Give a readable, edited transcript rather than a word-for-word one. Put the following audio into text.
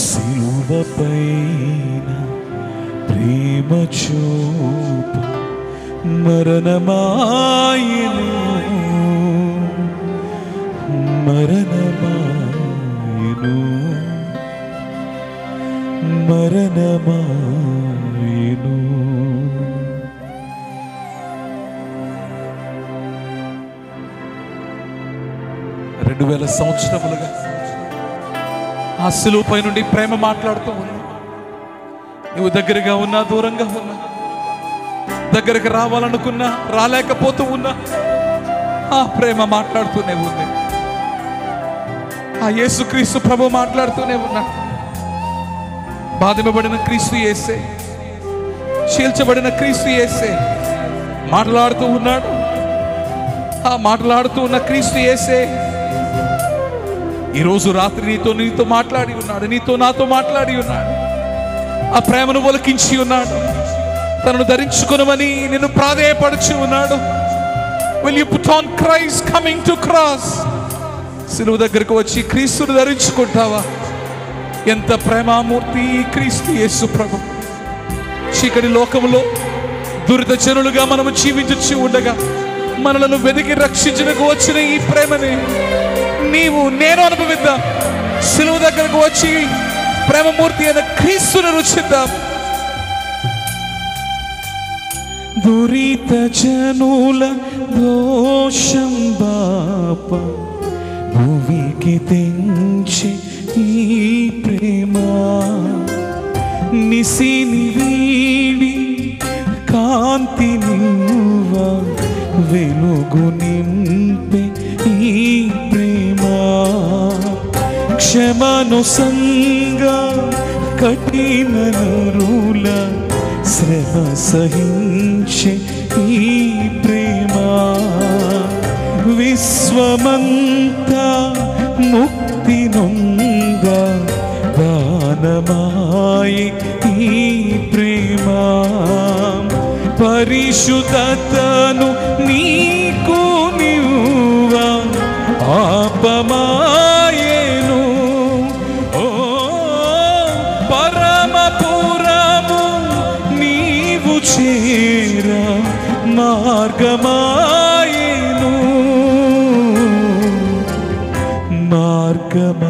సిలువపైన ప్రేమ చూపు మరణమాయను మరణమాయను మరణమాయను. రెండు 2000 సంవత్సరములుగా ఆ సిలువపై నుండి ప్రేమ మాట్లాడుతూ ఉన్నా. నువ్వు దగ్గరగా ఉన్నా, దూరంగా ఉన్నా, దగ్గరకు రావాలనుకున్నా, రాలేకపోతూ ఉన్నా, ఆ ప్రేమ మాట్లాడుతూనే ఉంది. ఆ యేసుక్రీస్తు ప్రభు మాట్లాడుతూనే ఉన్నా. బాధింపబడిన క్రీస్తు యేసే, చీల్చబడిన క్రీస్తు యేసే మాట్లాడుతూ ఉన్నాడు. ఆ మాట్లాడుతూ ఉన్న క్రీస్తు యేసే ఈరోజు రాత్రి నీతో మాట్లాడి ఉన్నాడు, నీతో నాతో మాట్లాడి ఉన్నాడు. ఆ ప్రేమను ఒలికించి ఉన్నాడు. తనను ధరించుకొనమని నిన్ను ప్రాధేయపడుచు ఉన్నాడు. Will you put on Christ coming to cross? సిలువ దగ్గరకు వచ్చి క్రీస్తును ధరించుకుంటావా? ఎంత ప్రేమామూర్తి క్రీస్తు యేసు ప్రభు. చీకటి లోకములో దురిత జనులుగా మనము జీవించు ఉండగా మనలను వెతికి రక్షించడానికి వచ్చిన ఈ ప్రేమని నీవు నేను అనుభవిద్దాం. సిలువ దగ్గరకు వచ్చి ప్రేమమూర్తి అయిన క్రీస్తును రుచిద్దాం. దురిత జనుల దోషం బాప భూమికి తెంచి ఈ ప్రేమ నిసిని వీడి కాంతి నివ్వ వెలుగు నింపే ఈ ప్రేమ క్షమను సంగ కఠిన నరుల శ్రమ సహించే ఈ ప్రేమ విశ్వమంతా ముక్తి నొంద దానమాయి ఈ ప్రేమ పరిశుద్ధతను నీకు నివ్వ పాపమాయేను. ఓ పరమపురము నీవు చేర మార్గమాయేను మార్గమాయేను.